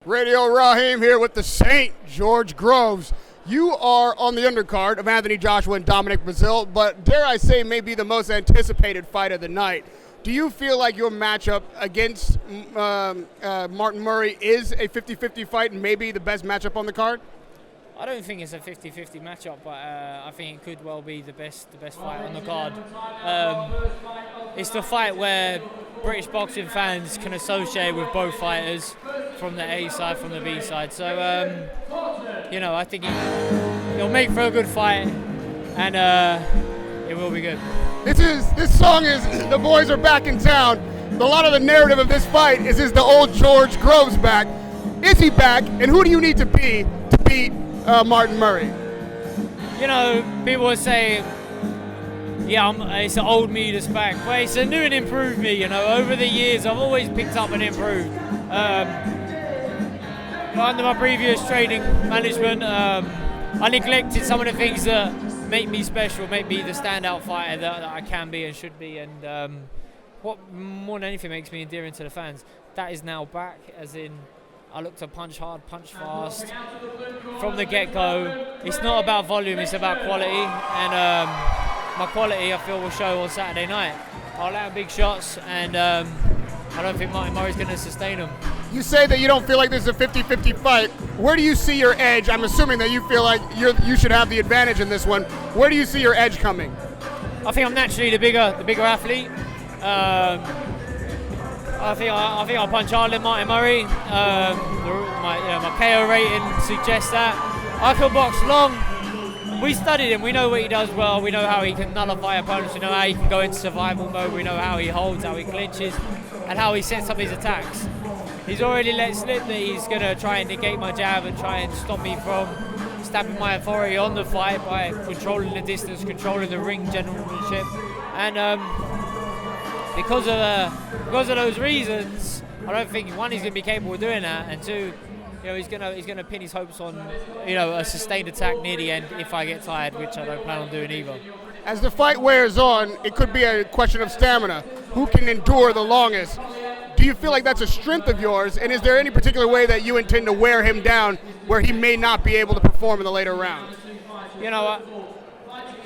Radio Raheem here with the Saint George Groves. You are on the undercard of Anthony Joshua and Dominic Brazil, but dare I say maybe the most anticipated fight of the night. Do you feel like your matchup against Martin Murray is a 50-50 fight and maybe the best matchup on the card? I don't think it's a 50-50 matchup, but I think it could well be the best fight on the card. It's the fight where British boxing fans can associate with both fighters, from the A side, from the B side. So, I think it'll make for a good fight, and it will be good. This song is "The Boys Are Back in Town." A lot of the narrative of this fight is the old George Groves back? Is he back, and who do you need to be to beat Martin Murray? People will say, it's an old me that's back. But it's a new and improved me, Over the years, I've always picked up and improved. Under my previous training management, I neglected some of the things that make me special, make me the standout fighter that I can be and should be. And what more than anything makes me endearing to the fans, that is now back, as in I look to punch hard, punch fast from the get-go. It's not about volume, it's about quality, and my quality I feel will show on Saturday night. I'll land big shots, and I don't think Martin Murray's going to sustain them. You say that you don't feel like this is a 50-50 fight. Where do you see your edge? I'm assuming that you feel like you should have the advantage in this one. Where do you see your edge coming? I think I'm naturally the bigger athlete. I think I'll punch hard than Martin Murray. My KO rating suggests that. I can box long. We studied him. We know what he does well. We know how he can nullify opponents. We know how he can go into survival mode. We know how he holds, how he clinches, and how he sets up his attacks. He's already let slip that he's going to try and negate my jab and try and stop me from stamping my authority on the fight by controlling the distance, controlling the ring generalship. And because of those reasons, I don't think, one, he's going to be capable of doing that, and two, he's going to pin his hopes on a sustained attack near the end if I get tired, which I don't plan on doing either. As the fight wears on, it could be a question of stamina. Who can endure the longest? Do you feel like that's a strength of yours, and is there any particular way that you intend to wear him down where he may not be able to perform in the later rounds?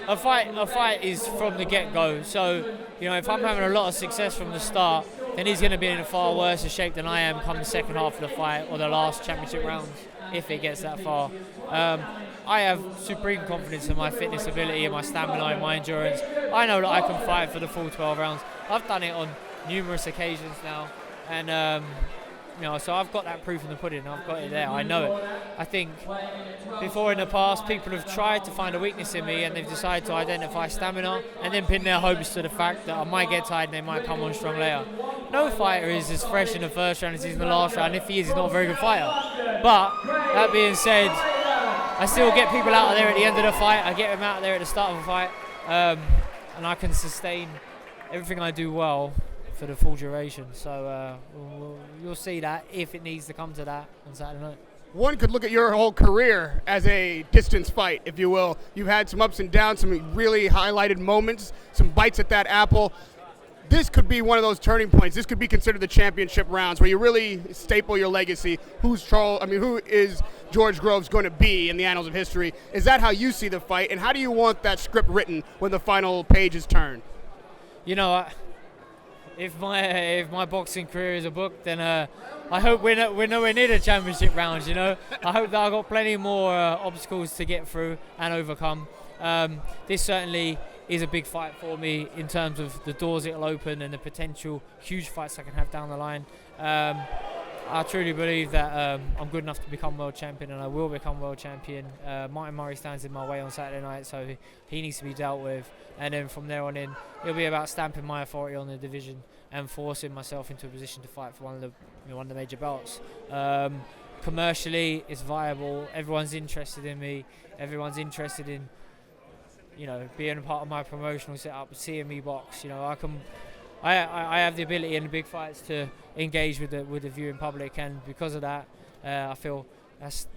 A fight is from the get-go. So, if I'm having a lot of success from the start, then he's going to be in a far worse shape than I am come the second half of the fight or the last championship rounds, if it gets that far. I have supreme confidence in my fitness ability and my stamina and my endurance. I know that I can fight for the full 12 rounds. I've done it on numerous occasions now, and so I've got that proof in the pudding. I've got it there. I know it. I think before in the past, people have tried to find a weakness in me, and they've decided to identify stamina and then pin their hopes to the fact that I might get tired and they might come on strong later. No fighter is as fresh in the first round as he's in the last round. If he is, he's not a very good fighter. But that being said, I still get people out of there at the end of the fight. I get them out there at the start of a fight, and I can sustain everything I do well for the full duration. So you'll see that if it needs to come to that on Saturday night. One could look at your whole career as a distance fight, if you will. You've had some ups and downs, some really highlighted moments, some bites at that apple. This could be one of those turning points. This could be considered the championship rounds where you really staple your legacy. Who is George Groves going to be in the annals of history? Is that how you see the fight? And how do you want that script written when the final page is turned? If my boxing career is a book, then I hope we're nowhere near the championship rounds. I hope that I've got plenty more obstacles to get through and overcome. This certainly is a big fight for me in terms of the doors it'll open and the potential huge fights I can have down the line. I truly believe that I'm good enough to become world champion, and I will become world champion. Martin Murray stands in my way on Saturday night, so he needs to be dealt with. And then from there on in, it'll be about stamping my authority on the division and forcing myself into a position to fight for one of the major belts. Commercially, it's viable. Everyone's interested in me. Everyone's interested in being a part of my promotional setup, seeing me box. I have the ability in the big fights to engage with the viewing public, and because of that, I feel that's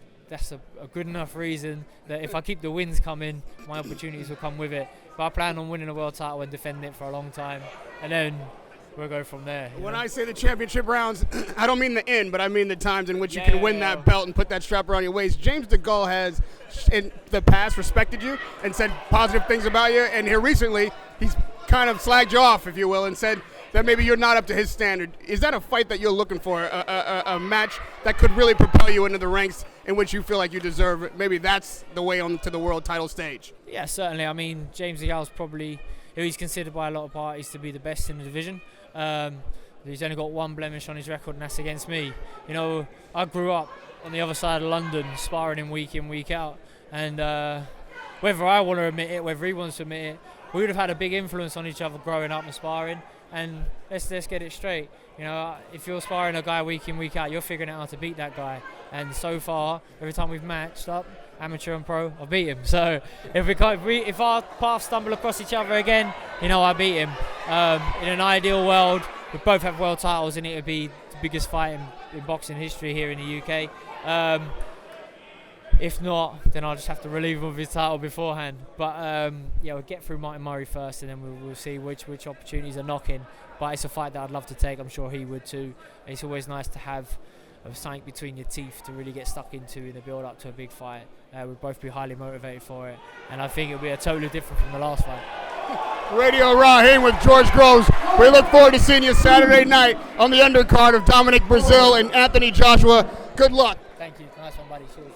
a good enough reason that if I keep the wins coming, my opportunities will come with it. But I plan on winning a world title and defending it for a long time, and then we'll go from there. When I say the championship rounds, I don't mean the end, but I mean the times in which you can win that belt and put that strap around your waist. James DeGale has, in the past, respected you and said positive things about you, and here recently, he's kind of slagged you off, if you will, and said that maybe you're not up to his standard. Is that a fight that you're looking for, a match that could really propel you into the ranks in which you feel like you deserve it? Maybe that's the way on to the world title stage. Yeah, certainly. I mean, James DeGale's probably, he's considered by a lot of parties to be the best in the division. He's only got one blemish on his record, and that's against me. You know, I grew up on the other side of London, sparring him week in, week out, and whether I want to admit it, whether he wants to admit it, we would have had a big influence on each other growing up and sparring. And let's get it straight. You know, if you're sparring a guy week in, week out, you're figuring out how to beat that guy. And so far, every time we've matched up, amateur and pro, I've beat him. So if our paths stumble across each other again, you know, I beat him. In an ideal world, we both have world titles, and it would be the biggest fight in boxing history here in the UK. If not, then I'll just have to relieve him of his title beforehand. But we'll get through Martin Murray first, and then we'll see which opportunities are knocking. But it's a fight that I'd love to take. I'm sure he would too. It's always nice to have something between your teeth to really get stuck into in the build-up to a big fight. We'll both be highly motivated for it, and I think it'll be a totally different from the last fight. Radio Raheem with George Groves. We look forward to seeing you Saturday night on the undercard of Dominic Brazil and Anthony Joshua. Good luck. Thank you. Nice one, buddy. Cheers.